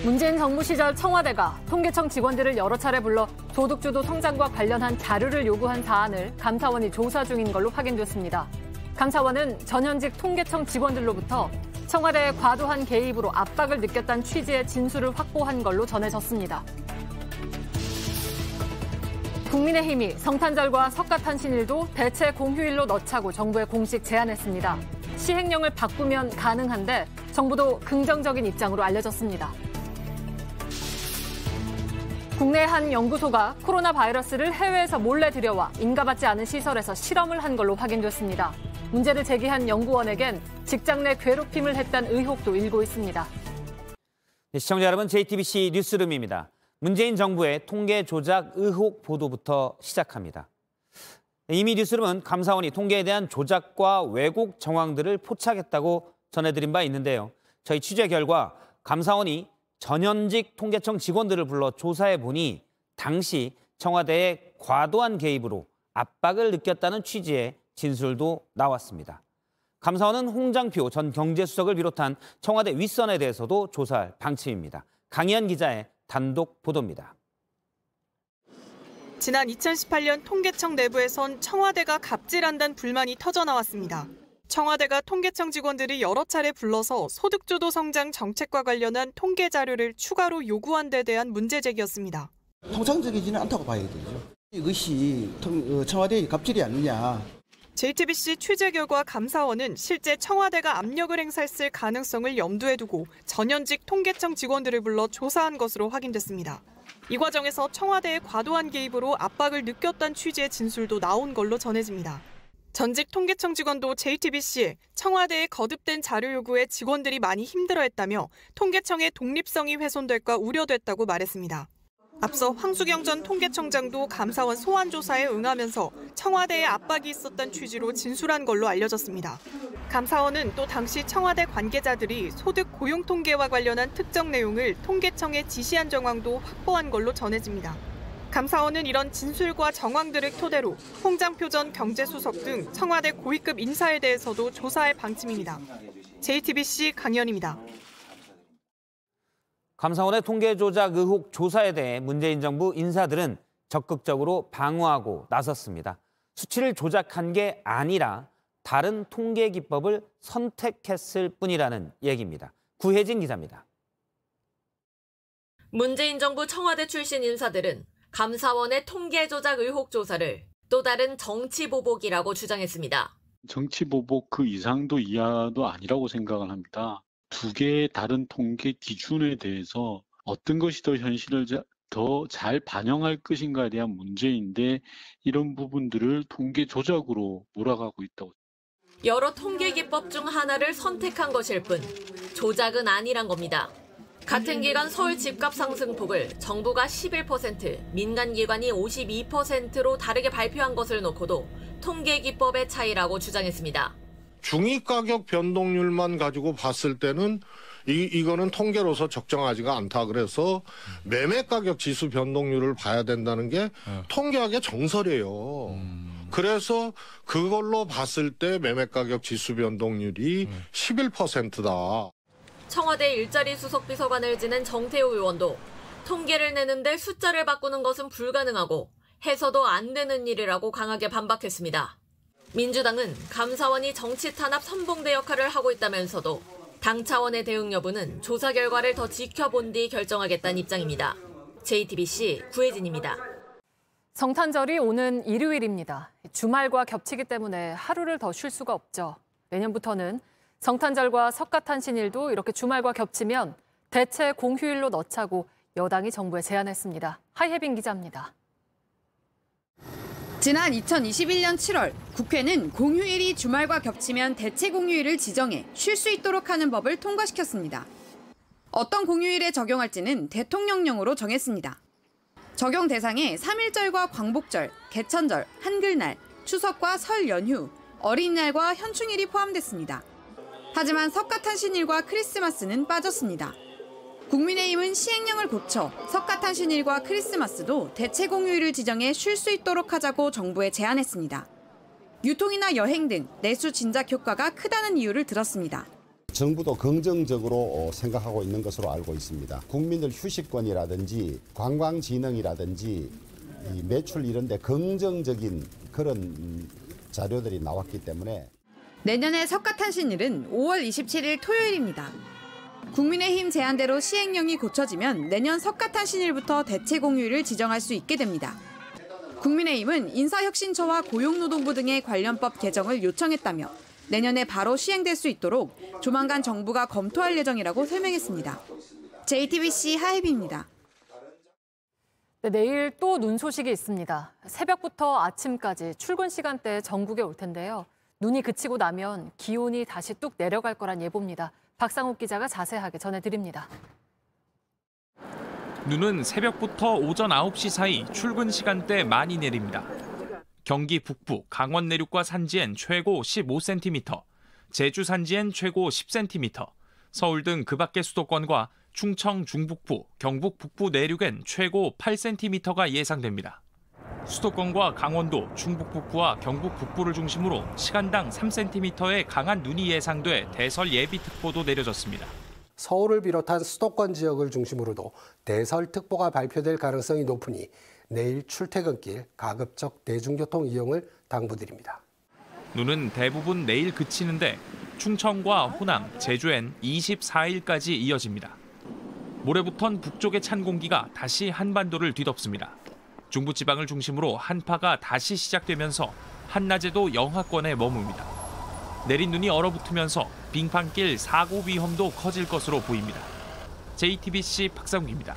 문재인 정부 시절 청와대가 통계청 직원들을 여러 차례 불러 소득주도 성장과 관련한 자료를 요구한 사안을 감사원이 조사 중인 걸로 확인됐습니다. 감사원은 전현직 통계청 직원들로부터 청와대의 과도한 개입으로 압박을 느꼈다는 취지의 진술을 확보한 걸로 전해졌습니다. 국민의힘이 성탄절과 석가탄신일도 대체 공휴일로 넣자고 정부에 공식 제안했습니다. 시행령을 바꾸면 가능한데 정부도 긍정적인 입장으로 알려졌습니다. 국내 한 연구소가 코로나 바이러스를 해외에서 몰래 들여와 인가받지 않은 시설에서 실험을 한 걸로 확인됐습니다. 문제를 제기한 연구원에겐 직장 내 괴롭힘을 했다는 의혹도 일고 있습니다. 시청자 여러분, JTBC 뉴스룸입니다. 문재인 정부의 통계 조작 의혹 보도부터 시작합니다. 이미 뉴스룸은 감사원이 통계에 대한 조작과 왜곡 정황들을 포착했다고 전해드린 바 있는데요. 저희 취재 결과 감사원이 전현직 통계청 직원들을 불러 조사해보니 당시 청와대의 과도한 개입으로 압박을 느꼈다는 취지의 진술도 나왔습니다. 감사원은 홍장표 전 경제수석을 비롯한 청와대 윗선에 대해서도 조사할 방침입니다. 강희연 기자의 단독 보도입니다. 지난 2018년 통계청 내부에선 청와대가 갑질한다는 불만이 터져나왔습니다. 청와대가 통계청 직원들이 여러 차례 불러서 소득주도 성장 정책과 관련한 통계 자료를 추가로 요구한 데 대한 문제 제기였습니다. 통상적이지는 않다고 봐야 되죠. 이것이 청와대의 갑질이 아니냐. JTBC 취재 결과 감사원은 실제 청와대가 압력을 행사했을 가능성을 염두에 두고 전현직 통계청 직원들을 불러 조사한 것으로 확인됐습니다. 이 과정에서 청와대의 과도한 개입으로 압박을 느꼈다는 취지의 진술도 나온 걸로 전해집니다. 전직 통계청 직원도 JTBC에 청와대의 거듭된 자료 요구에 직원들이 많이 힘들어했다며 통계청의 독립성이 훼손될까 우려됐다고 말했습니다. 앞서 황수경 전 통계청장도 감사원 소환 조사에 응하면서 청와대에 압박이 있었다는 취지로 진술한 걸로 알려졌습니다. 감사원은 또 당시 청와대 관계자들이 소득 고용 통계와 관련한 특정 내용을 통계청에 지시한 정황도 확보한 걸로 전해집니다. 감사원은 이런 진술과 정황들을 토대로 홍장표 전 경제수석 등 청와대 고위급 인사에 대해서도 조사할 방침입니다. JTBC 강연입니다. 감사원의 통계 조작 의혹 조사에 대해 문재인 정부 인사들은 적극적으로 방어하고 나섰습니다. 수치를 조작한 게 아니라 다른 통계 기법을 선택했을 뿐이라는 얘기입니다. 구혜진 기자입니다. 문재인 정부 청와대 출신 인사들은 감사원의 통계 조작 의혹 조사를 또 다른 정치 보복이라고 주장했습니다. 정치 보복 그 이상도 이하도 아니라고 생각을 합니다. 두 개의 다른 통계 기준에 대해서 어떤 것이 더 현실을 더 잘 반영할 것인가에 대한 문제인데 이런 부분들을 통계 조작으로 몰아가고 있다고. 여러 통계 기법 중 하나를 선택한 것일 뿐 조작은 아니란 겁니다. 같은 기간 서울 집값 상승폭을 정부가 11%, 민간 기관이 52%로 다르게 발표한 것을 놓고도 통계 기법의 차이라고 주장했습니다. 중위가격 변동률만 가지고 봤을 때는 이거는 통계로서 적정하지가 않다. 그래서 매매가격 지수 변동률을 봐야 된다는 게 통계학의 정설이에요. 그래서 그걸로 봤을 때 매매가격 지수 변동률이 11%다. 청와대 일자리 수석 비서관을 지낸 정태호 의원도 통계를 내는데 숫자를 바꾸는 것은 불가능하고 해서도 안 되는 일이라고 강하게 반박했습니다. 민주당은 감사원이 정치 탄압 선봉대 역할을 하고 있다면서도 당 차원의 대응 여부는 조사 결과를 더 지켜본 뒤 결정하겠다는 입장입니다. JTBC 구혜진입니다. 성탄절이 오는 일요일입니다. 주말과 겹치기 때문에 하루를 더 쉴 수가 없죠. 내년부터는 성탄절과 석가탄신일도 이렇게 주말과 겹치면 대체 공휴일로 넣자고 여당이 정부에 제안했습니다. 하예빈 기자입니다. 지난 2021년 7월 국회는 공휴일이 주말과 겹치면 대체 공휴일을 지정해 쉴 수 있도록 하는 법을 통과시켰습니다. 어떤 공휴일에 적용할지는 대통령령으로 정했습니다. 적용 대상에 3.1절과 광복절, 개천절, 한글날, 추석과 설 연휴, 어린이날과 현충일이 포함됐습니다. 하지만 석가탄신일과 크리스마스는 빠졌습니다. 국민의힘은 시행령을 고쳐 석가탄신일과 크리스마스도 대체 공휴일을 지정해 쉴 수 있도록 하자고 정부에 제안했습니다. 유통이나 여행 등 내수 진작 효과가 크다는 이유를 들었습니다. 정부도 긍정적으로 생각하고 있는 것으로 알고 있습니다. 국민들 휴식권이라든지 관광진흥이라든지 이 매출 이런 데 긍정적인 그런 자료들이 나왔기 때문에 내년의 석가탄신일은 5월 27일 토요일입니다. 국민의힘 제안대로 시행령이 고쳐지면 내년 석가탄신일부터 대체 공휴일을 지정할 수 있게 됩니다. 국민의힘은 인사혁신처와 고용노동부 등의 관련법 개정을 요청했다며 내년에 바로 시행될 수 있도록 조만간 정부가 검토할 예정이라고 설명했습니다. JTBC 하혜비입니다. 네, 내일 또 눈 소식이 있습니다. 새벽부터 아침까지 출근 시간대에 전국에 올 텐데요. 눈이 그치고 나면 기온이 다시 뚝 내려갈 거란 예보입니다. 박상욱 기자가 자세하게 전해드립니다. 눈은 새벽부터 오전 9시 사이 출근 시간대 많이 내립니다. 경기 북부, 강원 내륙과 산지엔 최고 15cm, 제주 산지엔 최고 10cm, 서울 등 그 밖의 수도권과 충청 중북부, 경북 북부 내륙엔 최고 8cm가 예상됩니다. 수도권과 강원도, 충북 북부와 경북 북부를 중심으로 시간당 3cm의 강한 눈이 예상돼 대설 예비특보도 내려졌습니다. 서울을 비롯한 수도권 지역을 중심으로도 대설특보가 발표될 가능성이 높으니 내일 출퇴근길 가급적 대중교통 이용을 당부드립니다. 눈은 대부분 내일 그치는데 충청과 호남, 제주엔 24일까지 이어집니다. 모레부턴 북쪽의 찬 공기가 다시 한반도를 뒤덮습니다. 중부지방을 중심으로 한파가 다시 시작되면서 한낮에도 영하권에 머뭅니다. 내린 눈이 얼어붙으면서 빙판길 사고 위험도 커질 것으로 보입니다. JTBC 박상욱입니다.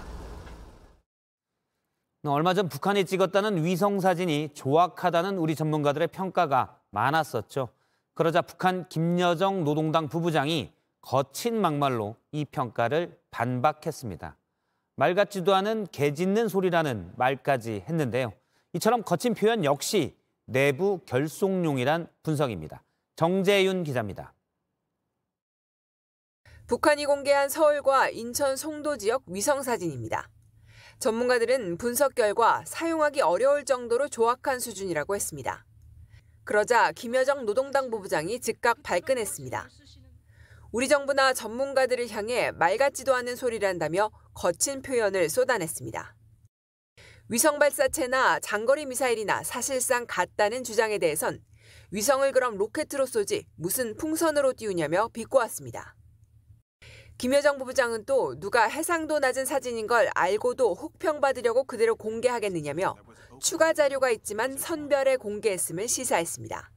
얼마 전 북한이 찍었다는 위성사진이 조악하다는 우리 전문가들의 평가가 많았었죠. 그러자 북한 김여정 노동당 부부장이 거친 막말로 이 평가를 반박했습니다. 말 같지도 않은 개 짖는 소리라는 말까지 했는데요. 이처럼 거친 표현 역시 내부 결속용이란 분석입니다. 정재윤 기자입니다. 북한이 공개한 서울과 인천 송도 지역 위성사진입니다. 전문가들은 분석 결과 사용하기 어려울 정도로 조악한 수준이라고 했습니다. 그러자 김여정 노동당 부부장이 즉각 발끈했습니다. 우리 정부나 전문가들을 향해 말 같지도 않은 소리란다며 거친 표현을 쏟아냈습니다. 위성 발사체나 장거리 미사일이나 사실상 같다는 주장에 대해선 위성을 그럼 로켓으로 쏘지 무슨 풍선으로 띄우냐며 비꼬았습니다. 김여정 부부장은 또 누가 해상도 낮은 사진인 걸 알고도 혹평받으려고 그대로 공개하겠느냐며 추가 자료가 있지만 선별해 공개했음을 시사했습니다.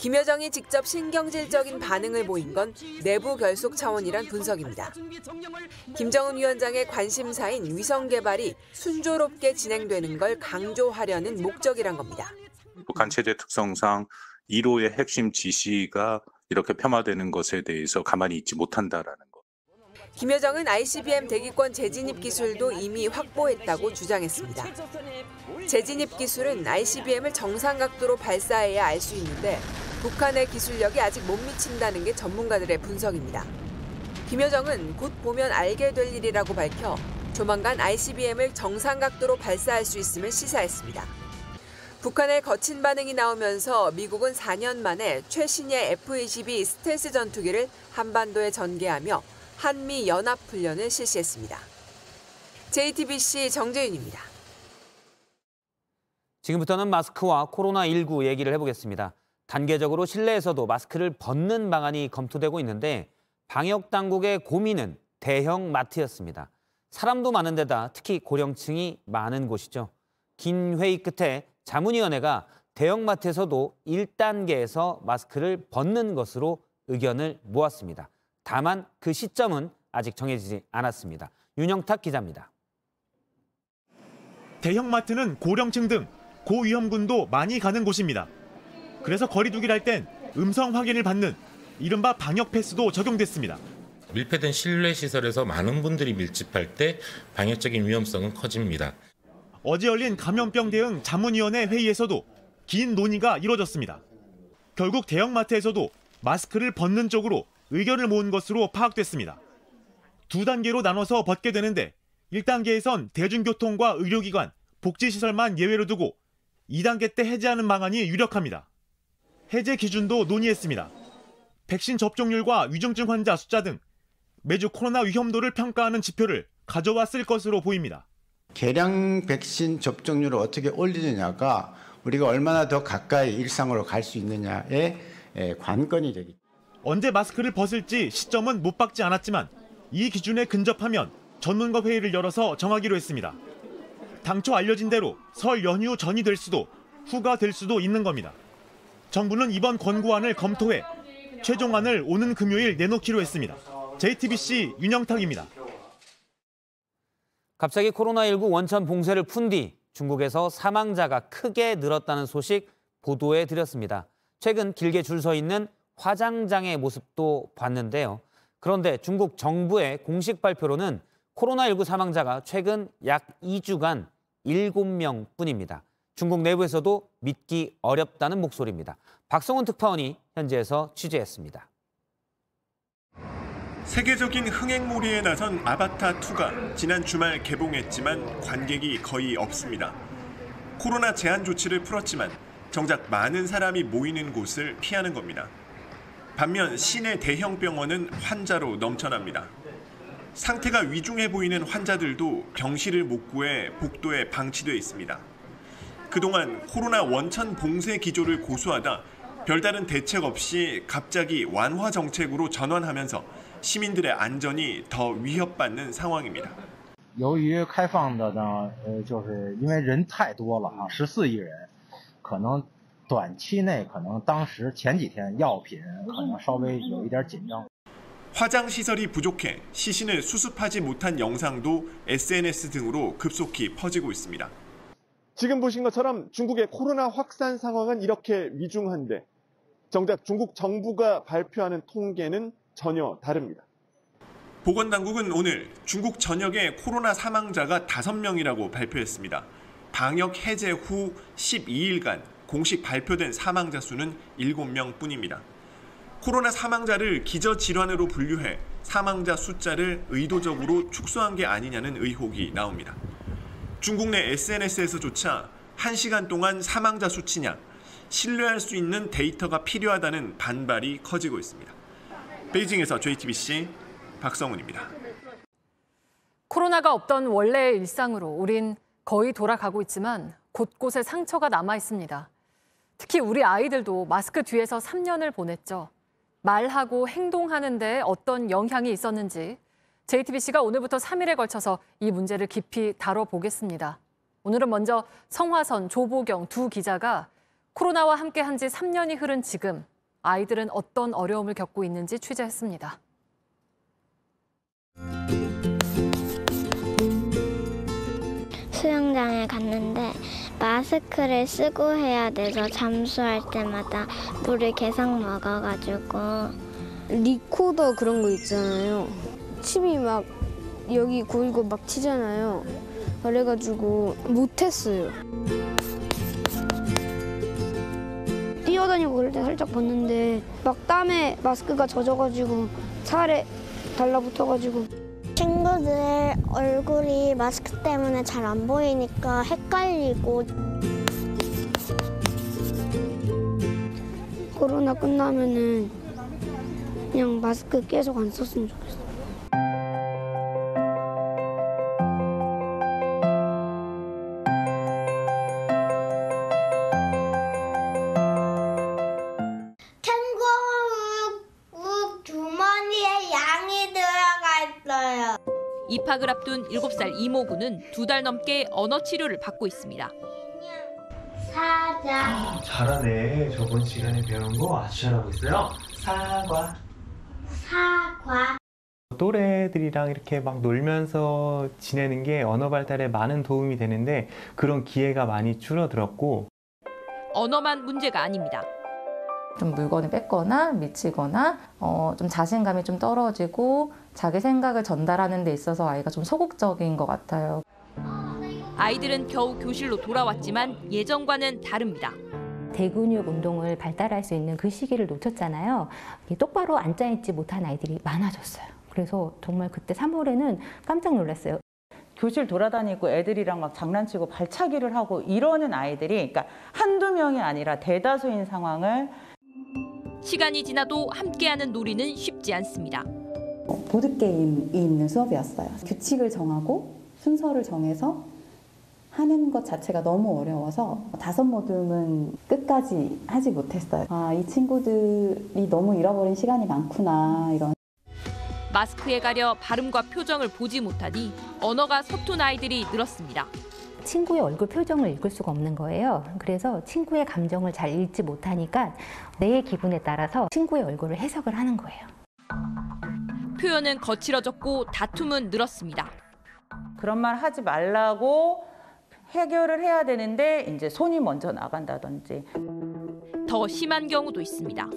김여정이 직접 신경질적인 반응을 보인 건 내부 결속 차원이란 분석입니다. 김정은 위원장의 관심사인 위성 개발이 순조롭게 진행되는 걸 강조하려는 목적이란 겁니다. 북한 체제 특성상 1호의 핵심 지시가 이렇게 폄하되는 것에 대해서 가만히 있지 못한다라는 것. 김여정은 ICBM 대기권 재진입 기술도 이미 확보했다고 주장했습니다. 재진입 기술은 ICBM을 정상 각도로 발사해야 알 수 있는데 북한의 기술력이 아직 못 미친다는 게 전문가들의 분석입니다. 김여정은 곧 보면 알게 될 일이라고 밝혀 조만간 ICBM을 정상 각도로 발사할 수 있음을 시사했습니다. 북한의 거친 반응이 나오면서 미국은 4년 만에 최신의 F-22 스텔스 전투기를 한반도에 전개하며 한미 연합훈련을 실시했습니다. JTBC 정재윤입니다. 지금부터는 마스크와 코로나19 얘기를 해보겠습니다. 단계적으로 실내에서도 마스크를 벗는 방안이 검토되고 있는데 방역 당국의 고민은 대형 마트였습니다. 사람도 많은 데다 특히 고령층이 많은 곳이죠. 긴 회의 끝에 자문위원회가 대형마트에서도 1단계에서 마스크를 벗는 것으로 의견을 모았습니다. 다만 그 시점은 아직 정해지지 않았습니다. 윤영탁 기자입니다. 대형마트는 고령층 등 고위험군도 많이 가는 곳입니다. 그래서 거리 두기를 할 땐 음성 확인을 받는 이른바 방역 패스도 적용됐습니다. 밀폐된 실내 시설에서 많은 분들이 밀집할 때 방역적인 위험성은 커집니다. 어제 열린 감염병 대응 자문위원회 회의에서도 긴 논의가 이뤄졌습니다. 결국 대형마트에서도 마스크를 벗는 쪽으로 의견을 모은 것으로 파악됐습니다. 2단계로 나눠서 벗게 되는데 1단계에선 대중교통과 의료기관, 복지시설만 예외로 두고 2단계 때 해제하는 방안이 유력합니다. 해제 기준도 논의했습니다. 백신 접종률과 위중증 환자 숫자 등 매주 코로나 위험도를 평가하는 지표를 가져왔을 것으로 보입니다. 개량 백신 접종률을 어떻게 올리느냐가 우리가 얼마나 더 가까이 일상으로 갈 수 있느냐의 관건이 되기. 언제 마스크를 벗을지 시점은 못 박지 않았지만 이 기준에 근접하면 전문가 회의를 열어서 정하기로 했습니다. 당초 알려진 대로 설 연휴 전이 될 수도 후가 될 수도 있는 겁니다. 정부는 이번 권고안을 검토해 최종안을 오는 금요일 내놓기로 했습니다. JTBC 윤영탁입니다. 갑자기 코로나19 원천 봉쇄를 푼 뒤 중국에서 사망자가 크게 늘었다는 소식 보도해드렸습니다. 최근 길게 줄 서 있는 화장장의 모습도 봤는데요. 그런데 중국 정부의 공식 발표로는 코로나19 사망자가 최근 약 2주간 7명뿐입니다. 중국 내부에서도 믿기 어렵다는 목소리입니다. 박성훈 특파원이 현지에서 취재했습니다. 세계적인 흥행몰이에 나선 아바타2가 지난 주말 개봉했지만 관객이 거의 없습니다. 코로나 제한 조치를 풀었지만 정작 많은 사람이 모이는 곳을 피하는 겁니다. 반면 시내 대형 병원은 환자로 넘쳐납니다. 상태가 위중해 보이는 환자들도 병실을 못 구해 복도에 방치돼 있습니다. 그동안 코로나 원천 봉쇄 기조를 고수하다 별다른 대책 없이 갑자기 완화 정책으로 전환하면서 시민들의 안전이 더 위협받는 상황입니다. 由于开放的呢，就是因为人太多了啊，14亿人，可能短期内可能当时前几天药品可能稍微有一点紧张。 화장 시설이 부족해 시신을 수습하지 못한 영상도 SNS 등으로 급속히 퍼지고 있습니다. 지금 보신 것처럼 중국의 코로나 확산 상황은 이렇게 위중한데 정작 중국 정부가 발표하는 통계는 전혀 다릅니다. 보건당국은 오늘 중국 전역의 코로나 사망자가 5명이라고 발표했습니다. 방역 해제 후 12일간 공식 발표된 사망자 수는 7명뿐입니다. 코로나 사망자를 기저질환으로 분류해 사망자 숫자를 의도적으로 축소한 게 아니냐는 의혹이 나옵니다. 중국 내 SNS에서조차 1시간 동안 사망자 수치냐, 신뢰할 수 있는 데이터가 필요하다는 반발이 커지고 있습니다. 베이징에서 JTBC 박성훈입니다. 코로나가 없던 원래의 일상으로 우린 거의 돌아가고 있지만 곳곳에 상처가 남아 있습니다. 특히 우리 아이들도 마스크 뒤에서 3년을 보냈죠. 말하고 행동하는 데 어떤 영향이 있었는지 JTBC가 오늘부터 3일에 걸쳐서 이 문제를 깊이 다뤄보겠습니다. 오늘은 먼저 성화선, 조보경 두 기자가 코로나와 함께한 지 3년이 흐른 지금 아이들은 어떤 어려움을 겪고 있는지 취재했습니다. 수영장에 갔는데 마스크를 쓰고 해야 돼서 잠수할 때마다 물을 계속 먹어가지고 리코더 그런 거 있잖아요. 침이 막 여기 고이고 막 치잖아요. 그래가지고 못했어요. 뛰어다니고 그럴 때 살짝 벗는데 막 땀에 마스크가 젖어가지고 살에 달라붙어가지고 친구들 얼굴이 마스크 때문에 잘 안 보이니까 헷갈리고 코로나 끝나면은 그냥 마스크 계속 안 썼으면 좋겠어요. 입학을 앞둔 7살 이모군은 2달 넘게 언어 치료를 받고 있습니다. 사자. 잘하네. 저번 시간에 배운 거 아주 잘하고 있어요. 사과. 사과. 또래들이랑 이렇게 막 놀면서 지내는 게 언어 발달에 많은 도움이 되는데 그런 기회가 많이 줄어들었고. 언어만 문제가 아닙니다. 좀 물건을 뺏거나 미치거나 좀 자신감이 좀 떨어지고 자기 생각을 전달하는 데 있어서 아이가 좀 소극적인 것 같아요. 아이들은 겨우 교실로 돌아왔지만 예전과는 다릅니다. 대근육 운동을 발달할 수 있는 그 시기를 놓쳤잖아요. 똑바로 앉아있지 못한 아이들이 많아졌어요. 그래서 정말 그때 3월에는 깜짝 놀랐어요. 교실 돌아다니고 애들이랑 막 장난치고 발차기를 하고 이러는 아이들이 그러니까 한두 명이 아니라 대다수인 상황을 시간이 지나도 함께하는 놀이는 쉽지 않습니다. 보드게임이 있는 수업이었어요. 규칙을 정하고 순서를 정해서 하는 것 자체가 너무 어려워서 5모듬은 끝까지 하지 못했어요. 이 친구들이 너무 잃어버린 시간이 많구나 이런. 마스크에 가려 발음과 표정을 보지 못하니 언어가 서툰 아이들이 늘었습니다. 친구의 얼굴 표정을 읽을 수가 없는 거예요. 그래서 친구의 감정을 잘 읽지 못하니까 내 기분에 따라서 친구의 얼굴을 해석을 하는 거예요. 표현은 거칠어졌고 다툼은 늘었습니다. 그런 말 하지 말라고 해결을 해야 되는데 이제 손이 먼저 나간다든지. 더 심한 경우도 있습니다.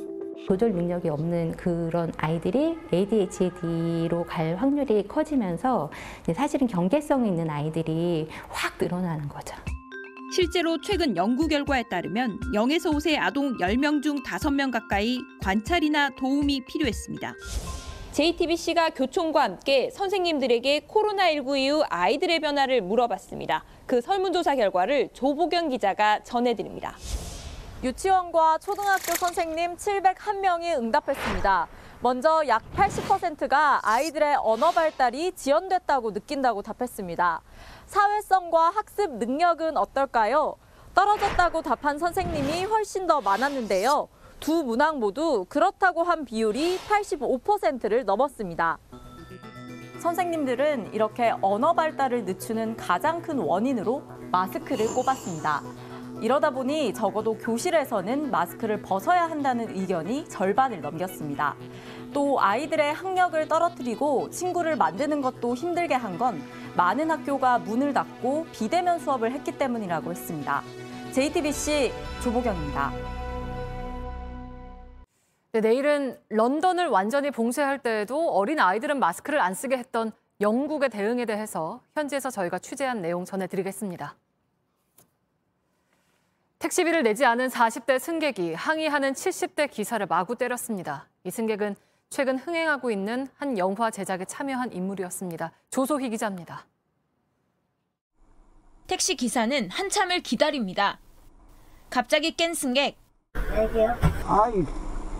조절 능력이 없는 그런 아이들이 ADHD로 갈 확률이 커지면서 사실은 경계성이 있는 아이들이 확 늘어나는 거죠. 실제로 최근 연구 결과에 따르면 0에서 5세 아동 10명 중 5명 가까이 관찰이나 도움이 필요했습니다. JTBC가 교총과 함께 선생님들에게 코로나19 이후 아이들의 변화를 물어봤습니다. 그 설문조사 결과를 조보경 기자가 전해드립니다. 유치원과 초등학교 선생님 701명이 응답했습니다. 먼저 약 80%가 아이들의 언어 발달이 지연됐다고 느낀다고 답했습니다. 사회성과 학습 능력은 어떨까요? 떨어졌다고 답한 선생님이 훨씬 더 많았는데요. 두 문항 모두 그렇다고 한 비율이 85%를 넘었습니다. 선생님들은 이렇게 언어 발달을 늦추는 가장 큰 원인으로 마스크를 꼽았습니다. 이러다 보니 적어도 교실에서는 마스크를 벗어야 한다는 의견이 절반을 넘겼습니다. 또 아이들의 학력을 떨어뜨리고 친구를 만드는 것도 힘들게 한 건 많은 학교가 문을 닫고 비대면 수업을 했기 때문이라고 했습니다. JTBC 조보경입니다. 네, 내일은 런던을 완전히 봉쇄할 때에도 어린 아이들은 마스크를 안 쓰게 했던 영국의 대응에 대해서 현지에서 저희가 취재한 내용 전해드리겠습니다. 택시비를 내지 않은 40대 승객이 항의하는 70대 기사를 마구 때렸습니다. 이 승객은 최근 흥행하고 있는 한 영화 제작에 참여한 인물이었습니다. 조소희 기자입니다. 택시 기사는 한참을 기다립니다. 갑자기 깬 승객. 내게요? 아이,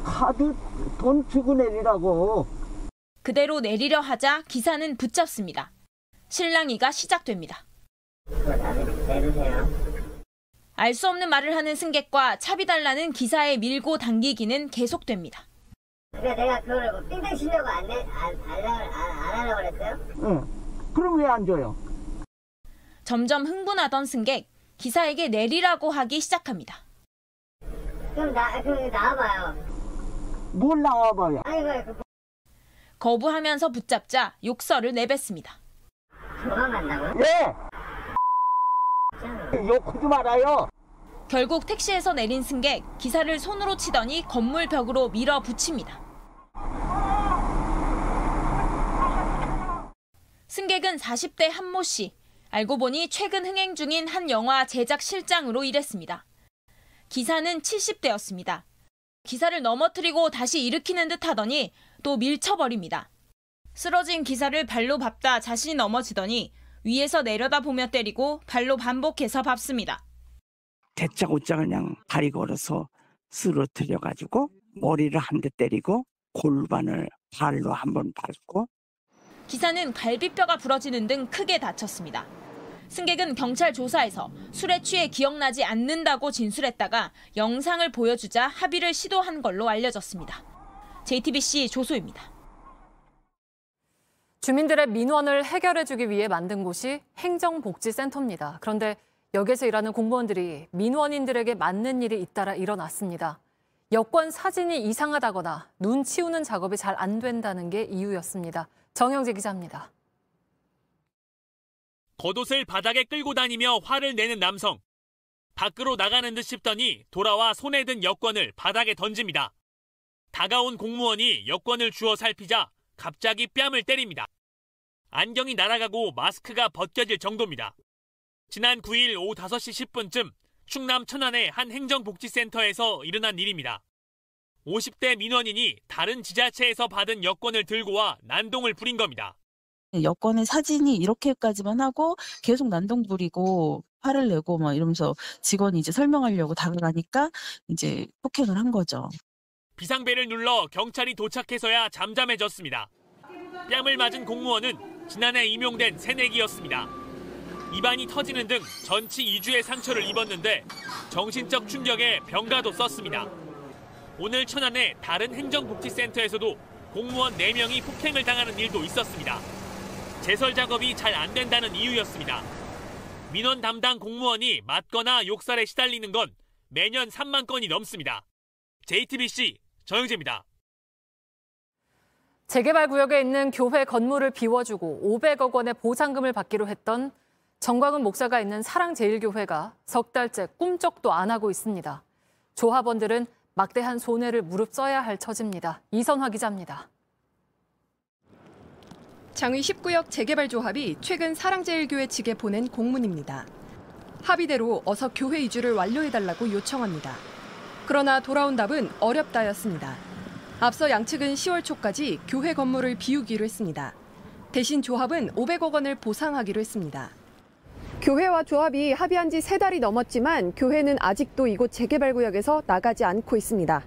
카드 돈 주고 내리라고. 그대로 내리려 하자 기사는 붙잡습니다. 실랑이가 시작됩니다. 내리세요. 알 수 없는 말을 하는 승객과 차비 달라는 기사의 밀고 당기기는 계속됩니다. 그래 내가 그걸 삥땅 치려고 안 하려고 그랬어요? 응. 그럼 왜 안 줘요? 점점 흥분하던 승객, 기사에게 내리라고 하기 시작합니다. 그럼 나와봐요. 뭘 나와봐요? 아이고. 거부하면서 붙잡자 욕설을 내뱉습니다. 도망간다고요? 예! 욕하지 말아요. 결국 택시에서 내린 승객, 기사를 손으로 치더니 건물 벽으로 밀어붙입니다. 승객은 40대 한모 씨. 알고 보니 최근 흥행 중인 한 영화 제작 실장으로 일했습니다. 기사는 70대였습니다. 기사를 넘어뜨리고 다시 일으키는 듯 하더니 또 밀쳐버립니다. 쓰러진 기사를 발로 밟다 자신이 넘어지더니 위에서 내려다보며 때리고 발로 반복해서 밟습니다. 대짜고짜 그냥 다리 걸어서 쓰러뜨려가지고 머리를 한 대 때리고 골반을 발로 한번 밟고. 기사는 갈비뼈가 부러지는 등 크게 다쳤습니다. 승객은 경찰 조사에서 술에 취해 기억나지 않는다고 진술했다가 영상을 보여주자 합의를 시도한 걸로 알려졌습니다. JTBC 조소입니다. 주민들의 민원을 해결해주기 위해 만든 곳이 행정복지센터입니다. 그런데 여기서 일하는 공무원들이 민원인들에게 맞는 일이 잇따라 일어났습니다. 여권 사진이 이상하다거나 눈 치우는 작업이 잘 안 된다는 게 이유였습니다. 정영재 기자입니다. 겉옷을 바닥에 끌고 다니며 화를 내는 남성. 밖으로 나가는 듯 싶더니 돌아와 손에 든 여권을 바닥에 던집니다. 다가온 공무원이 여권을 주워 살피자 갑자기 뺨을 때립니다. 안경이 날아가고 마스크가 벗겨질 정도입니다. 지난 9일 오후 5시 10분쯤 충남 천안의 한 행정복지센터에서 일어난 일입니다. 50대 민원인이 다른 지자체에서 받은 여권을 들고 와 난동을 부린 겁니다. 여권의 사진이 이렇게까지만 하고 계속 난동 부리고 화를 내고 막 이러면서 직원이 이제 설명하려고 다가가니까 이제 폭행을 한 거죠. 비상벨을 눌러 경찰이 도착해서야 잠잠해졌습니다. 뺨을 맞은 공무원은 지난해 임용된 새내기였습니다. 입안이 터지는 등 전치 2주의 상처를 입었는데 정신적 충격에 병가도 썼습니다. 오늘 천안의 다른 행정복지센터에서도 공무원 4명이 폭행을 당하는 일도 있었습니다. 제설 작업이 잘 안 된다는 이유였습니다. 민원 담당 공무원이 맞거나 욕설에 시달리는 건 매년 3만 건이 넘습니다. JTBC 정영재입니다. 재개발 구역에 있는 교회 건물을 비워주고 500억 원의 보상금을 받기로 했던 정광훈 목사가 있는 사랑제일교회가 석 달째 꿈쩍도 안 하고 있습니다. 조합원들은 막대한 손해를 무릅써야 할 처지입니다. 이선화 기자입니다. 장위 19역 재개발 조합이 최근 사랑제일교회 측에 보낸 공문입니다. 합의대로 어서 교회 이주를 완료해달라고 요청합니다. 그러나 돌아온 답은 어렵다였습니다. 앞서 양측은 10월 초까지 교회 건물을 비우기로 했습니다. 대신 조합은 500억 원을 보상하기로 했습니다. 교회와 조합이 합의한 지 3달이 넘었지만 교회는 아직도 이곳 재개발 구역에서 나가지 않고 있습니다.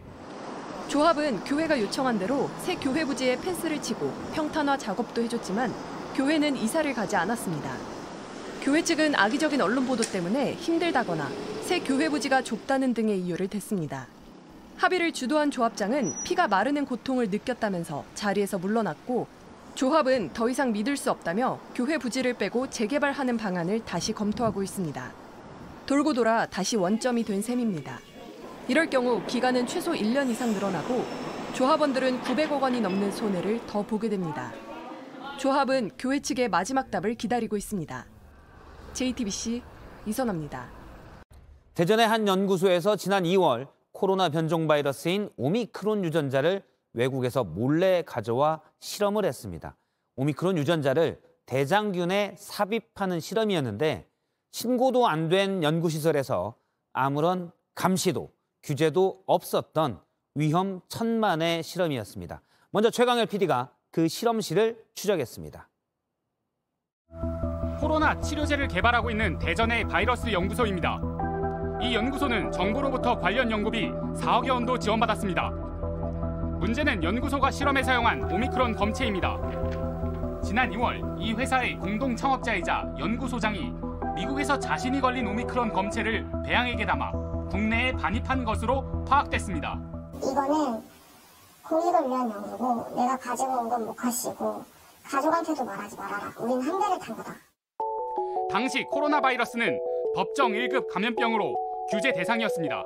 조합은 교회가 요청한 대로 새 교회 부지에 펜스를 치고 평탄화 작업도 해줬지만 교회는 이사를 가지 않았습니다. 교회 측은 악의적인 언론 보도 때문에 힘들다거나 새 교회 부지가 좁다는 등의 이유를 댔습니다. 합의를 주도한 조합장은 피가 마르는 고통을 느꼈다면서 자리에서 물러났고 조합은 더 이상 믿을 수 없다며 교회 부지를 빼고 재개발하는 방안을 다시 검토하고 있습니다. 돌고 돌아 다시 원점이 된 셈입니다. 이럴 경우 기간은 최소 1년 이상 늘어나고 조합원들은 900억 원이 넘는 손해를 더 보게 됩니다. 조합은 교회 측의 마지막 답을 기다리고 있습니다. JTBC 이선화입니다. 대전의 한 연구소에서 지난 2월 코로나 변종 바이러스인 오미크론 유전자를 외국에서 몰래 가져와 실험을 했습니다. 오미크론 유전자를 대장균에 삽입하는 실험이었는데 신고도 안 된 연구시설에서 아무런 감시도 규제도 없었던 위험천만의 실험이었습니다. 먼저 최강열 PD가 그 실험실을 추적했습니다. 코로나 치료제를 개발하고 있는 대전의 바이러스 연구소입니다. 이 연구소는 정부로부터 관련 연구비 4억여 원도 지원받았습니다. 문제는 연구소가 실험에 사용한 오미크론 검체입니다. 지난 2월 이 회사의 공동 창업자이자 연구소장이 미국에서 자신이 걸린 오미크론 검체를 배양액에 담아 국내에 반입한 것으로 파악됐습니다. 이거는 공익을 위한 연구고 내가 가지고 온 건 못 가시고 가족한테도 말하지 말아라. 우린 한 대를 탄 거다. 당시 코로나 바이러스는 법정 1급 감염병으로 규제 대상이었습니다.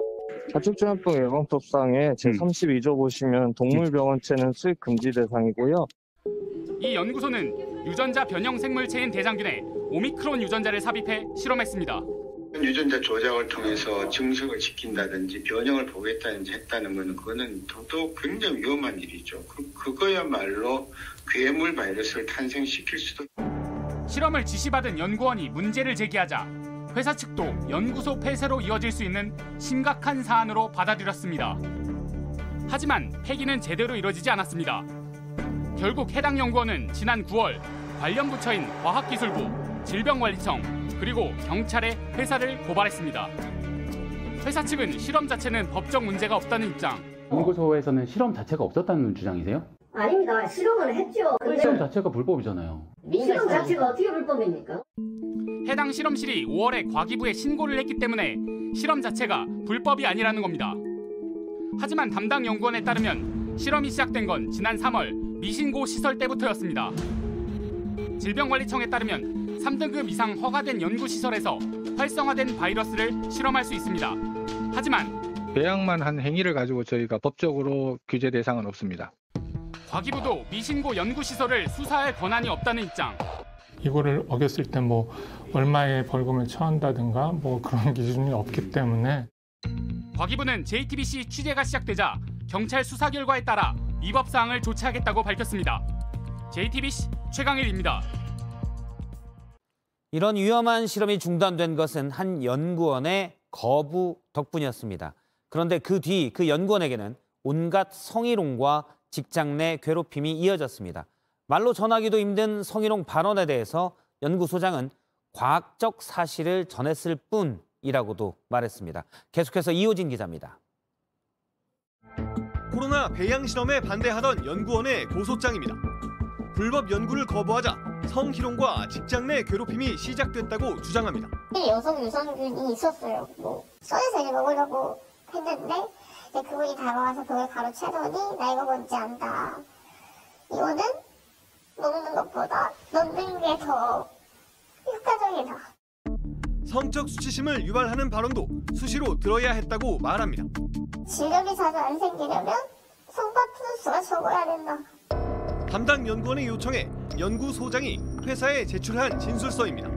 가축종합병 예방법상의 제32조 보시면 동물병원체는 수입 금지 대상이고요. 이 연구소는 유전자 변형 생물체인 대장균에 오미크론 유전자를 삽입해 실험했습니다. 유전자 조작을 통해서 증식을 시킨다든지 변형을 보겠다든지 했다는 것은 그거는 더더욱 굉장히 위험한 일이죠. 그거야말로 괴물 바이러스를 탄생시킬 수도. 실험을 지시받은 연구원이 문제를 제기하자 회사 측도 연구소 폐쇄로 이어질 수 있는 심각한 사안으로 받아들였습니다. 하지만 폐기는 제대로 이뤄지지 않았습니다. 결국 해당 연구원은 지난 9월 관련 부처인 과학기술부, 질병관리청, 그리고 경찰에 회사를 고발했습니다. 회사 측은 실험 자체는 법적 문제가 없다는 입장. 연구소에서는 실험 자체가 없었다는 주장이세요? 아닙니다. 실험은 했죠. 근데 실험 자체가 불법이잖아요. 실험 자체가 어떻게 불법입니까? 해당 실험실이 5월에 과기부에 신고를 했기 때문에 실험 자체가 불법이 아니라는 겁니다. 하지만 담당 연구원에 따르면 실험이 시작된 건 지난 3월 미신고 시설 때부터였습니다. 질병관리청에 따르면 3등급 이상 허가된 연구시설에서 활성화된 바이러스를 실험할 수 있습니다. 하지만 배양만 한 행위를 가지고 저희가 법적으로 규제 대상은 없습니다. 과기부도 미신고 연구시설을 수사할 권한이 없다는 입장. 이거를 어겼을 때 뭐 얼마의 벌금을 처한다든가 뭐 그런 기준이 없기 때문에. 과기부는 JTBC 취재가 시작되자 경찰 수사 결과에 따라 위법 사항을 조치하겠다고 밝혔습니다. JTBC 최강일입니다. 이런 위험한 실험이 중단된 것은 한 연구원의 거부 덕분이었습니다. 그런데 그 뒤 그 연구원에게는 온갖 성희롱과 직장 내 괴롭힘이 이어졌습니다. 말로 전하기도 힘든 성희롱 발언에 대해서 연구소장은 과학적 사실을 전했을 뿐이라고도 말했습니다. 계속해서 이호진 기자입니다. 코로나 배양 실험에 반대하던 연구원의 고소장입니다. 불법 연구를 거부하자 성희롱과 직장 내 괴롭힘이 시작됐다고 주장합니다. 여성 유산균이 있었어요. 써내서 이제 먹으려고 했는데 이제 그분이 다가와서 그걸 가로채더니 나 이거 뭔지 안다. 이거는 먹는 것보다 넣는 게 더 효과적이다. 성적 수치심을 유발하는 발언도 수시로 들어야 했다고 말합니다. 질염이 자주 안 생기려면 송파푸드수가 적어야 된다. 담당 연구원의 요청에 연구소장이 회사에 제출한 진술서입니다.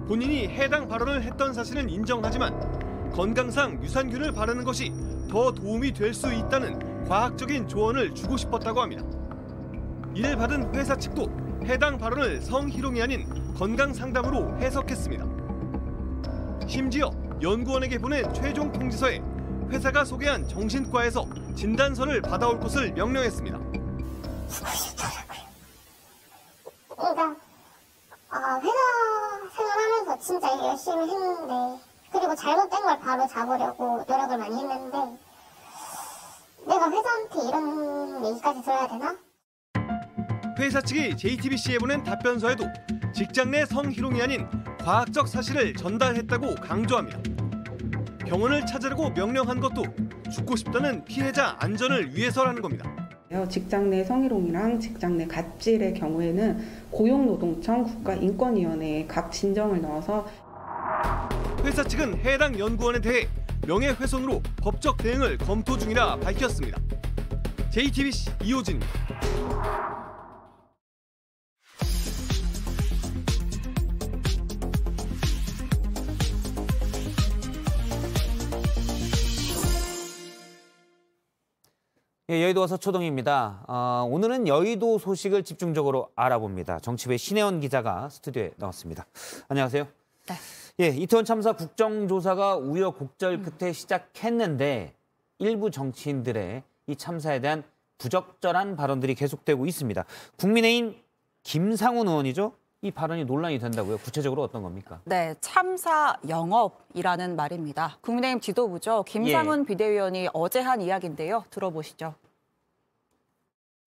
본인이 해당 발언을 했던 사실은 인정하지만 건강상 유산균을 바르는 것이 더 도움이 될 수 있다는 과학적인 조언을 주고 싶었다고 합니다. 이를 받은 회사 측도 해당 발언을 성희롱이 아닌 건강상담으로 해석했습니다. 심지어 연구원에게 보낸 최종 통지서에 회사가 소개한 정신과에서 진단서를 받아올 것을 명령했습니다. 그러니까 회사 생활하면서 진짜 열심히 했는데 그리고 잘못된 걸 바로 잡으려고 노력을 많이 했는데 내가 회사한테 이런 얘기까지 들어야 되나? 회사 측이 JTBC에 보낸 답변서에도 직장 내 성희롱이 아닌 과학적 사실을 전달했다고 강조합니다. 병원을 찾으라고 명령한 것도 죽고 싶다는 피해자 안전을 위해서라는 겁니다. 직장 내 성희롱이랑 직장 내 갑질의 경우에는 고용노동청 국가인권위원회에 각 진정을 넣어서 회사 측은 해당 연구원에 대해 명예훼손으로 법적 대응을 검토 중이라 밝혔습니다. JTBC 이호진입니다. 예, 여의도 서초동입니다. 오늘은 여의도 소식을 집중적으로 알아봅니다. 정치부의 신혜원 기자가 스튜디오에 나왔습니다. 안녕하세요. 네. 예, 이태원 참사 국정조사가 우여곡절 끝에 시작했는데 일부 정치인들의 이 참사에 대한 부적절한 발언들이 계속되고 있습니다. 국민의힘 김상훈 의원이죠. 이 발언이 논란이 된다고요? 구체적으로 어떤 겁니까? 네, 참사 영업이라는 말입니다. 국민의힘 지도부죠. 김상훈 비대위원이 어제 한 이야기인데요. 들어보시죠.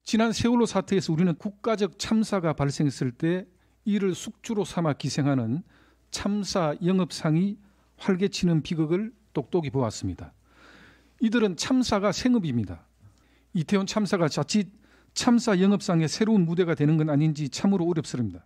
지난 세월호 사태에서 우리는 국가적 참사가 발생했을 때 이를 숙주로 삼아 기생하는 참사 영업상이 활개치는 비극을 똑똑히 보았습니다. 이들은 참사가 생업입니다. 이태원 참사가 자칫 참사 영업상의 새로운 무대가 되는 건 아닌지 참으로 어렵습니다.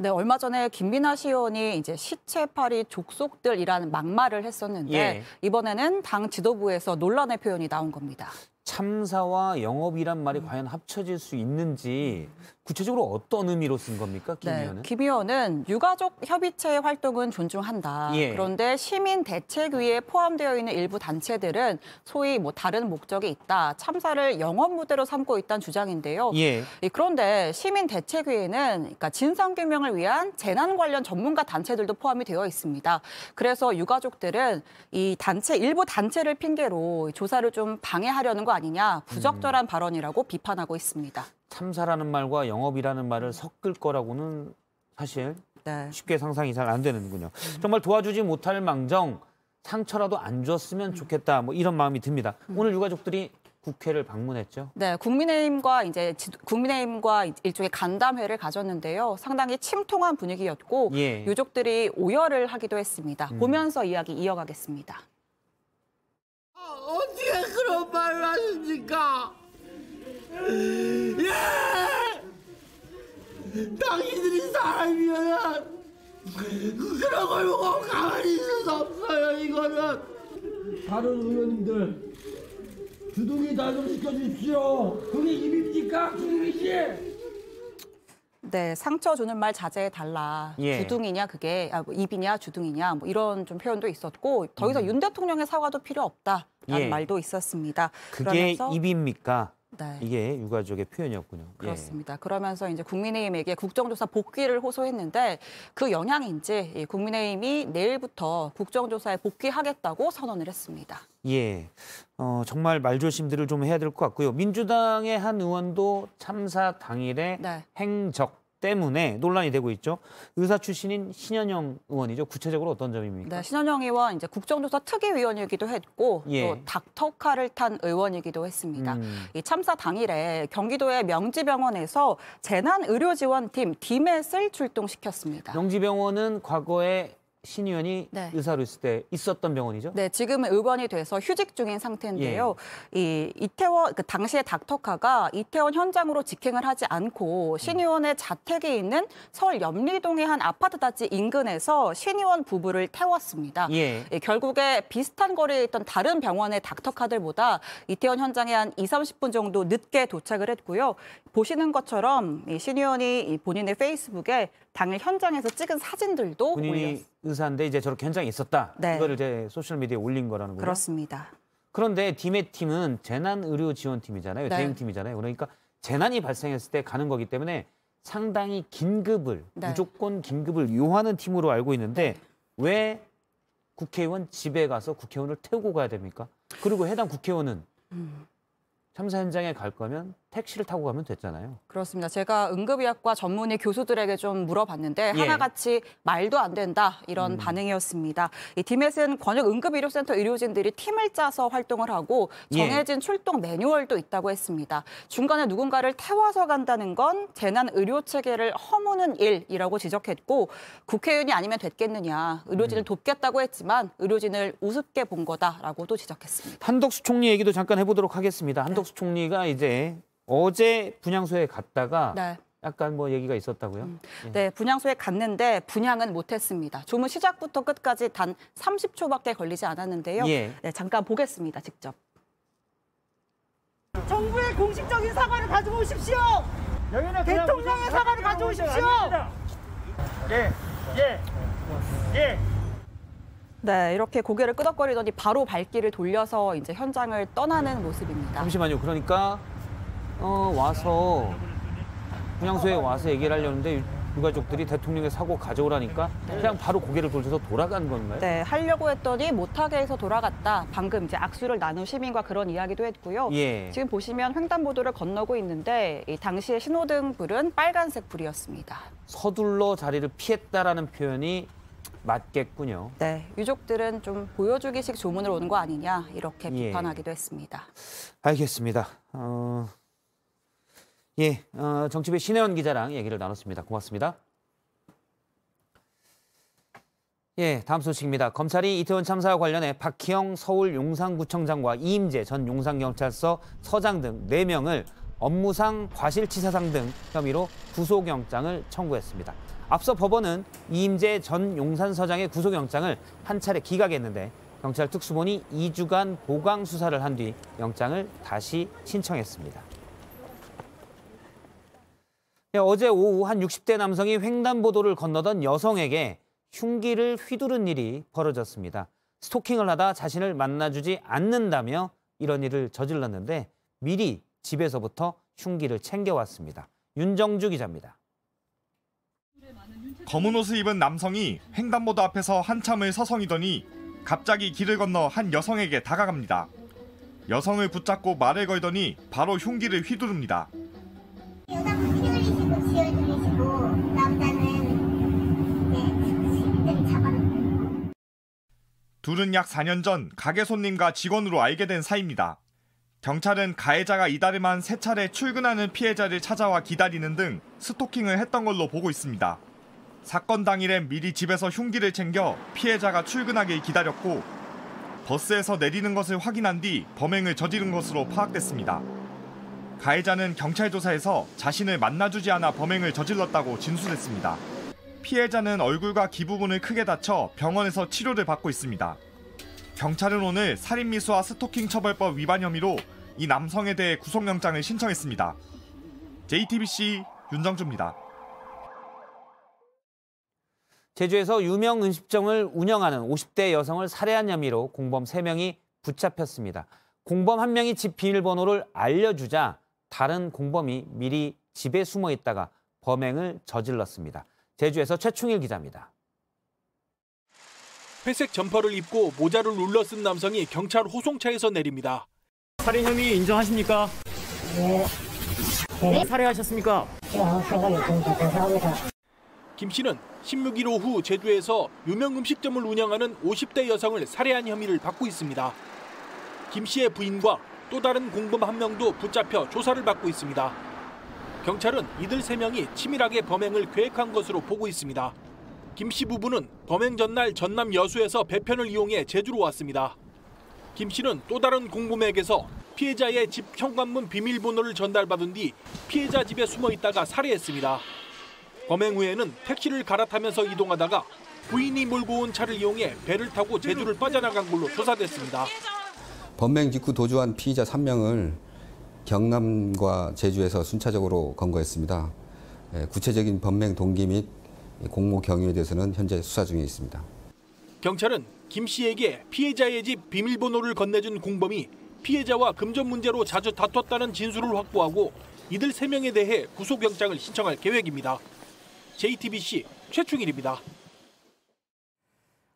네, 얼마 전에 김민하 시의원이 이제 시체팔이 족속들이라는 막말을 했었는데 예. 이번에는 당 지도부에서 논란의 표현이 나온 겁니다. 참사와 영업이란 말이 과연 합쳐질 수 있는지 구체적으로 어떤 의미로 쓴 겁니까, 김 의원은? 김 의원은 유가족 협의체의 활동은 존중한다. 예. 그런데 시민 대책위에 포함되어 있는 일부 단체들은 소위 다른 목적이 있다. 참사를 영업 무대로 삼고 있다는 주장인데요. 예. 그런데 시민 대책위에는 그러니까 진상 규명을 위한 재난 관련 전문가 단체들도 포함이 되어 있습니다. 그래서 유가족들은 이 단체 일부 단체를 핑계로 조사를 좀 방해하려는 거 아니냐, 부적절한 발언이라고 비판하고 있습니다. 참사라는 말과 영업이라는 말을 섞을 거라고는 사실 쉽게 상상이 잘 안 되는군요. 정말 도와주지 못할 망정 상처라도 안 줬으면 좋겠다. 이런 마음이 듭니다. 오늘 유가족들이 국회를 방문했죠. 네, 국민의힘과 일종의 간담회를 가졌는데요. 상당히 침통한 분위기였고 예. 유족들이 오열을 하기도 했습니다. 보면서 이야기 이어가겠습니다. 어떻게 그런 말을 하십니까? 예! 당신들이 사람이면 그런 걸 보고 가만히 있을 수 없어요. 이거는 다른 의원님들 주둥이 다 좀 시켜주십시오. 그게 입입니까? 주둥이지? 네, 상처 주는 말 자제해달라. 예. 주둥이냐 그게 입이냐 주둥이냐 이런 좀 표현도 있었고 더 이상 윤 대통령의 사과도 필요 없다라는 예. 말도 있었습니다. 그게 그러면서 입입니까? 네. 이게 유가족의 표현이었군요. 그렇습니다. 그러면서 이제 국민의힘에게 국정조사 복귀를 호소했는데 그 영향인지 국민의힘이 내일부터 국정조사에 복귀하겠다고 선언을 했습니다. 예, 정말 말조심들을 좀 해야 될 것 같고요. 민주당의 한 의원도 참사 당일에 행적 때문에 논란이 되고 있죠. 의사 출신인 신현영 의원이죠. 구체적으로 어떤 점입니까? 네, 신현영 의원 이제 국정조사 특위위원이기도 했고 예. 또 닥터카를 탄 의원이기도 했습니다. 이 참사 당일에 경기도의 명지병원에서 재난의료지원팀 DMET을 출동시켰습니다. 명지병원은 과거에 신 의원이 네. 의사로 있을 때 있었던 병원이죠? 네, 지금은 의원이 돼서 휴직 중인 상태인데요. 이 이태원 그 당시에 닥터카가 이태원 현장으로 직행을 하지 않고 신 의원의 자택에 있는 서울 염리동의 한 아파트 단지 인근에서 신 의원 부부를 태웠습니다. 예. 결국에 비슷한 거리에 있던 다른 병원의 닥터카들보다 이태원 현장에 한 20-30분 정도 늦게 도착을 했고요. 보시는 것처럼 신 의원이 본인의 페이스북에 당일 현장에서 찍은 사진들도 본인이 올렸습니다. 의사인데 이제 저렇게 현장에 있었다. 네. 이거를 이제 소셜미디어에 올린 거라는 거예요. 그렇습니다. 그런데 DMET팀은 재난의료지원팀이잖아요. 네. 대응팀이잖아요. 그러니까 재난이 발생했을 때 가는 거기 때문에 상당히 긴급을 네. 무조건 긴급을 요하는 팀으로 알고 있는데 왜 국회의원 집에 가서 국회의원을 태우고 가야 됩니까? 그리고 해당 국회의원은 참사 현장에 갈 거면 택시를 타고 가면 됐잖아요. 그렇습니다. 제가 응급의학과 전문의 교수들에게 좀 물어봤는데 예. 하나같이 말도 안 된다 이런 반응이었습니다. 이 DMET은 권역 응급의료센터 의료진들이 팀을 짜서 활동을 하고 정해진 출동 매뉴얼도 있다고 했습니다. 중간에 누군가를 태워서 간다는 건 재난의료체계를 허무는 일이라고 지적했고 국회의원이 아니면 됐겠느냐. 의료진을 돕겠다고 했지만 의료진을 우습게 본 거다라고도 지적했습니다. 한덕수 총리 얘기도 잠깐 해보도록 하겠습니다. 한덕수 총리가 이제 어제 분향소에 갔다가 네. 약간 뭐 얘기가 있었다고요? 네, 분향소에 갔는데 분향은 못했습니다. 조문 시작부터 끝까지 단 30초밖에 걸리지 않았는데요. 예. 네, 잠깐 보겠습니다, 직접. 정부의 공식적인 사과를 가지고 오십시오. 대통령의 사과를 가져오십시오. 예. 네, 이렇게 고개를 끄덕거리더니 바로 발길을 돌려서 이제 현장을 떠나는 모습입니다. 잠시만요. 그러니까 와서 분향소에 와서 얘기를 하려는데 유가족들이 대통령의 사고 가져오라니까 그냥 바로 고개를 돌려서 돌아간 건가요? 네, 하려고 했더니 못하게 해서 돌아갔다. 방금 이제 악수를 나눈 시민과 그런 이야기도 했고요. 예. 지금 보시면 횡단보도를 건너고 있는데 이 당시에 신호등 불은 빨간색 불이었습니다. 서둘러 자리를 피했다라는 표현이 맞겠군요. 네, 유족들은 좀 보여주기식 조문을 오는 거 아니냐 이렇게 예. 비판하기도 했습니다. 알겠습니다. 정치부의 신혜원 기자랑 얘기를 나눴습니다. 고맙습니다. 다음 소식입니다. 검찰이 이태원 참사와 관련해 박희영 서울 용산구청장과 이임재 전 용산경찰서 서장 등 4명을 업무상 과실치사상 등 혐의로 구속영장을 청구했습니다. 앞서 법원은 이임재 전 용산서장의 구속영장을 한 차례 기각했는데 경찰 특수본이 2주간 보강 수사를 한 뒤 영장을 다시 신청했습니다. 어제 오후 한 60대 남성이 횡단보도를 건너던 여성에게 흉기를 휘두른 일이 벌어졌습니다. 스토킹을 하다 자신을 만나주지 않는다며 이런 일을 저질렀는데 미리 집에서부터 흉기를 챙겨왔습니다. 윤정주 기자입니다. 검은 옷을 입은 남성이 횡단보도 앞에서 한참을 서성이더니 갑자기 길을 건너 한 여성에게 다가갑니다. 여성을 붙잡고 말을 걸더니 바로 흉기를 휘두릅니다. 여자분 피 흘리시고 지혈 돌리시고 남자는 잡아놓고. 둘은 약 4년 전 가게 손님과 직원으로 알게 된 사이입니다. 경찰은 가해자가 이달에만 3차례 출근하는 피해자를 찾아와 기다리는 등 스토킹을 했던 걸로 보고 있습니다. 사건 당일엔 미리 집에서 흉기를 챙겨 피해자가 출근하길 기다렸고 버스에서 내리는 것을 확인한 뒤 범행을 저지른 것으로 파악됐습니다. 가해자는 경찰 조사에서 자신을 만나주지 않아 범행을 저질렀다고 진술했습니다. 피해자는 얼굴과 귀 부분을 크게 다쳐 병원에서 치료를 받고 있습니다. 경찰은 오늘 살인미수와 스토킹 처벌법 위반 혐의로 이 남성에 대해 구속영장을 신청했습니다. JTBC 윤정주입니다. 제주에서 유명 음식점을 운영하는 50대 여성을 살해한 혐의로 공범 3명이 붙잡혔습니다. 공범 1명이 집 비밀번호를 알려주자 다른 공범이 미리 집에 숨어 있다가 범행을 저질렀습니다. 제주에서 최충일 기자입니다. 회색 점퍼를 입고 모자를 눌러 쓴 남성이 경찰 호송차에서 내립니다. 살인 혐의 인정하십니까? 네. 네. 살해하셨습니까? 생각이 좀 불편합니다. 김 씨는 16일 오후 제주에서 유명 음식점을 운영하는 50대 여성을 살해한 혐의를 받고 있습니다. 김 씨의 부인과 또 다른 공범 한 명도 붙잡혀 조사를 받고 있습니다. 경찰은 이들 3명이 치밀하게 범행을 계획한 것으로 보고 있습니다. 김 씨 부부는 범행 전날 전남 여수에서 배편을 이용해 제주로 왔습니다. 김 씨는 또 다른 공범에게서 피해자의 집 현관문 비밀번호를 전달받은 뒤 피해자 집에 숨어 있다가 살해했습니다. 범행 후에는 택시를 갈아타면서 이동하다가 부인이 몰고 온 차를 이용해 배를 타고 제주를 빠져나간 걸로 조사됐습니다. 범행 직후 도주한 피의자 3명을 경남과 제주에서 순차적으로 검거했습니다. 구체적인 범행 동기 및 공모 경위에 대해서는 현재 수사 중에 있습니다. 경찰은 김 씨에게 피해자의 집 비밀번호를 건네준 공범이 피해자와 금전 문제로 자주 다퉜다는 진술을 확보하고 이들 3명에 대해 구속영장을 신청할 계획입니다. JTBC 최충일입니다.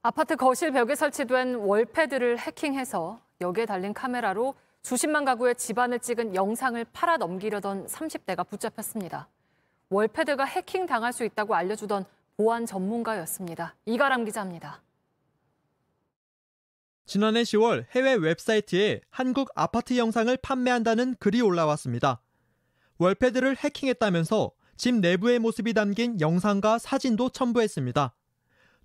아파트 거실 벽에 설치된 월패드를 해킹해서 여기에 달린 카메라로 수십만 가구의 집안을 찍은 영상을 팔아 넘기려던 30대가 붙잡혔습니다. 월패드가 해킹당할 수 있다고 알려주던 보안 전문가였습니다. 이가람 기자입니다. 지난해 10월 해외 웹사이트에 한국 아파트 영상을 판매한다는 글이 올라왔습니다. 월패드를 해킹했다면서 집 내부의 모습이 담긴 영상과 사진도 첨부했습니다.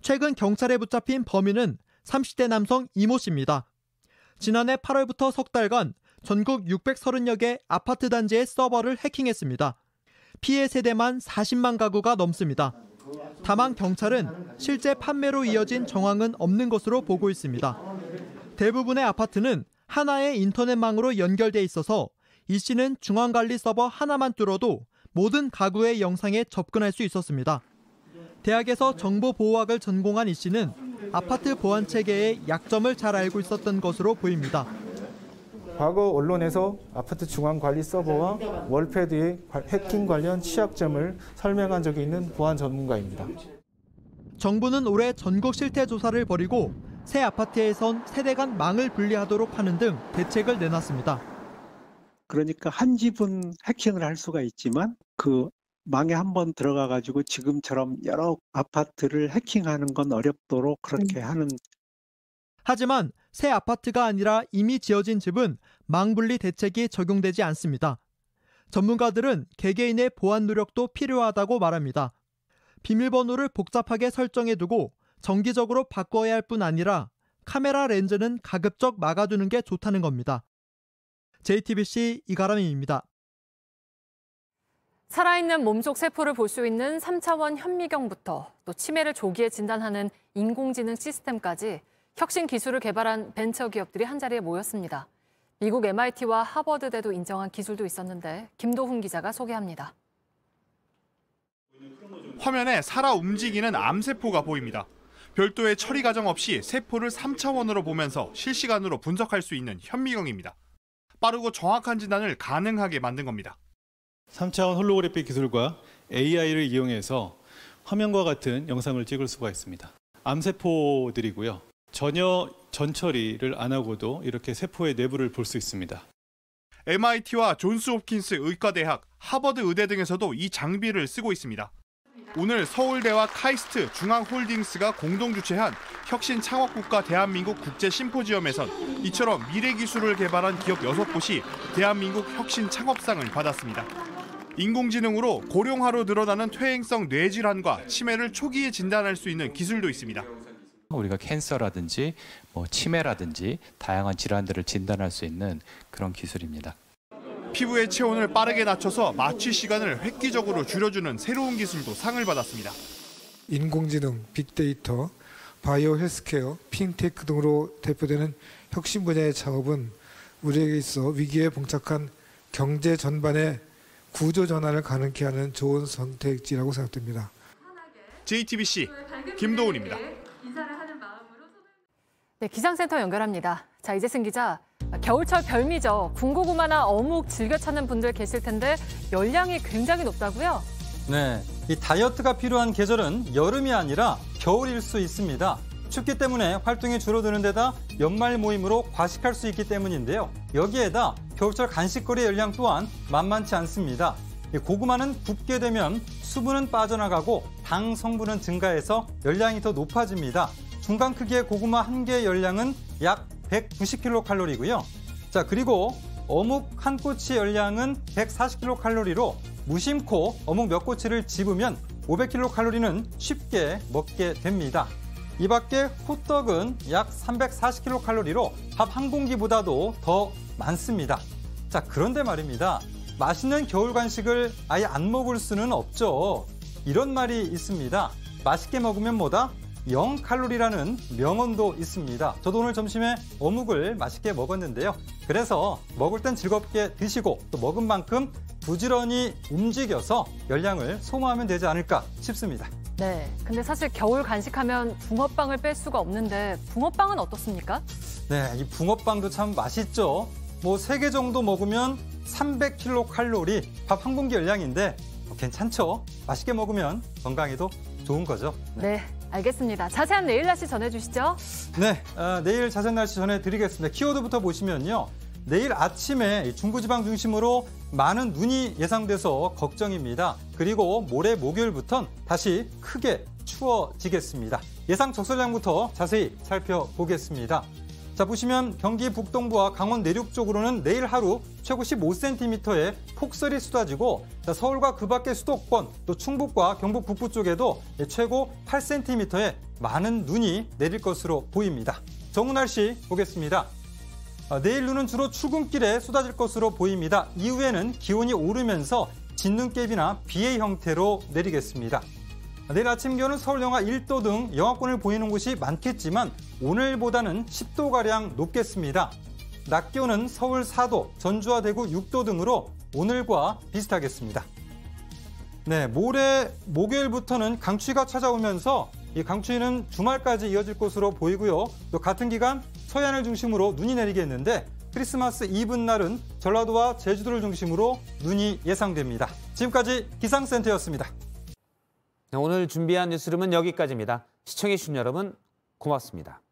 최근 경찰에 붙잡힌 범인은 30대 남성 이모 씨입니다. 지난해 8월부터 석 달간 전국 630여 개 아파트 단지의 서버를 해킹했습니다. 피해 세대만 40만 가구가 넘습니다. 다만 경찰은 실제 판매로 이어진 정황은 없는 것으로 보고 있습니다. 대부분의 아파트는 하나의 인터넷망으로 연결돼 있어서 이 씨는 중앙관리 서버 하나만 뚫어도 모든 가구의 영상에 접근할 수 있었습니다. 대학에서 정보보호학을 전공한 이 씨는 아파트 보안 체계의 약점을 잘 알고 있었던 것으로 보입니다. 과거 언론에서 아파트 중앙관리 서버와 월패드의 해킹 관련 취약점을 설명한 적이 있는 보안 전문가입니다. 정부는 올해 전국 실태 조사를 벌이고 새 아파트에선 세대 간 망을 분리하도록 하는 등 대책을 내놨습니다. 그러니까 한 집은 해킹을 할 수가 있지만 그 망에 한번 들어가가지고 지금처럼 여러 아파트를 해킹하는 건 어렵도록 그렇게 하는. 하지만 새 아파트가 아니라 이미 지어진 집은 망분리 대책이 적용되지 않습니다. 전문가들은 개개인의 보안 노력도 필요하다고 말합니다. 비밀번호를 복잡하게 설정해두고 정기적으로 바꿔야 할 뿐 아니라 카메라 렌즈는 가급적 막아두는 게 좋다는 겁니다. JTBC 이가람입니다. 살아있는 몸속 세포를 볼 수 있는 3차원 현미경부터 또 치매를 조기에 진단하는 인공지능 시스템까지 혁신 기술을 개발한 벤처 기업들이 한자리에 모였습니다. 미국 MIT와 하버드대도 인정한 기술도 있었는데 김도훈 기자가 소개합니다. 화면에 살아 움직이는 암세포가 보입니다. 별도의 처리 과정 없이 세포를 3차원으로 보면서 실시간으로 분석할 수 있는 현미경입니다. 빠르고 정확한 진단을 가능하게 만든 겁니다. 3차원 홀로그래픽 기술과 AI를 이용해서 화면과 같은 영상을 찍을 수가 있습니다. 암세포들이고요. 전혀 전처리를 안 하고도 이렇게 세포의 내부를 볼 수 있습니다. MIT와 존스홉킨스 의과대학, 하버드 의대 등에서도 이 장비를 쓰고 있습니다. 오늘 서울대와 카이스트 중앙홀딩스가 공동 주최한 혁신 창업국가 대한민국 국제 심포지엄에선 이처럼 미래 기술을 개발한 기업 6곳이 대한민국 혁신 창업상을 받았습니다. 인공지능으로 고령화로 늘어나는 퇴행성 뇌질환과 치매를 초기에 진단할 수 있는 기술도 있습니다. 우리가 캔서라든지 치매라든지 다양한 질환들을 진단할 수 있는 그런 기술입니다. 피부의 체온을 빠르게 낮춰서 마취 시간을 획기적으로 줄여주는 새로운 기술도 상을 받았습니다. 인공지능, 빅데이터, 바이오 헬스케어, 핀테크 등으로 대표되는 혁신 분야의 창업은 우리에게 있어 위기에 봉착한 경제 전반의 구조 전환을 가능케 하는 좋은 선택지라고 생각됩니다. JTBC 김도훈입니다. 네, 기상센터 연결합니다. 자, 이재승 기자. 겨울철 별미죠. 군고구마나 어묵 즐겨 찾는 분들 계실 텐데 열량이 굉장히 높다고요? 네, 이 다이어트가 필요한 계절은 여름이 아니라 겨울일 수 있습니다. 춥기 때문에 활동이 줄어드는 데다 연말 모임으로 과식할 수 있기 때문인데요. 여기에다 겨울철 간식거리 열량 또한 만만치 않습니다. 고구마는 굽게 되면 수분은 빠져나가고 당 성분은 증가해서 열량이 더 높아집니다. 중간 크기의 고구마 한 개의 열량은 약 190kcal이고요. 자, 그리고 어묵 한 꼬치 열량은 140kcal로 무심코 어묵 몇 꼬치를 집으면 500kcal는 쉽게 먹게 됩니다. 이 밖에 호떡은 약 340kcal로 밥 한 공기보다도 더 많습니다. 자, 그런데 말입니다. 맛있는 겨울 간식을 아예 안 먹을 수는 없죠. 이런 말이 있습니다. 맛있게 먹으면 뭐다? 0칼로리라는 명언도 있습니다. 저도 오늘 점심에 어묵을 맛있게 먹었는데요. 그래서 먹을 땐 즐겁게 드시고 또 먹은 만큼 부지런히 움직여서 열량을 소모하면 되지 않을까 싶습니다. 네, 근데 사실 겨울 간식하면 붕어빵을 뺄 수가 없는데 붕어빵은 어떻습니까? 네, 이 붕어빵도 참 맛있죠. 뭐 3개 정도 먹으면 300kcal, 밥 한 공기 열량인데 괜찮죠? 맛있게 먹으면 건강에도 좋은 거죠. 네, 알겠습니다. 자세한 내일 날씨 전해주시죠. 네, 내일 자세한 날씨 전해드리겠습니다. 키워드부터 보시면요. 내일 아침에 중부지방 중심으로 많은 눈이 예상돼서 걱정입니다. 그리고 모레 목요일부터는 다시 크게 추워지겠습니다. 예상 적설량부터 자세히 살펴보겠습니다. 자, 보시면 경기 북동부와 강원 내륙 쪽으로는 내일 하루 최고 15cm의 폭설이 쏟아지고, 자, 서울과 그 밖의 수도권, 또 충북과 경북 북부 쪽에도 최고 8cm의 많은 눈이 내릴 것으로 보입니다. 정오 날씨 보겠습니다. 내일 눈은 주로 출근길에 쏟아질 것으로 보입니다. 이후에는 기온이 오르면서 진눈깨비나 비의 형태로 내리겠습니다. 내일 아침 기온은 서울 영하 1도 등 영하권을 보이는 곳이 많겠지만 오늘보다는 10도가량 높겠습니다. 낮 기온은 서울 4도, 전주와 대구 6도 등으로 오늘과 비슷하겠습니다. 네, 모레 목요일부터는 강추위가 찾아오면서 이 강추위는 주말까지 이어질 것으로 보이고요. 또 같은 기간 서해안을 중심으로 눈이 내리겠는데 크리스마스 이브 날은 전라도와 제주도를 중심으로 눈이 예상됩니다. 지금까지 기상센터였습니다. 오늘 준비한 뉴스룸은 여기까지입니다. 시청해주신 여러분 고맙습니다.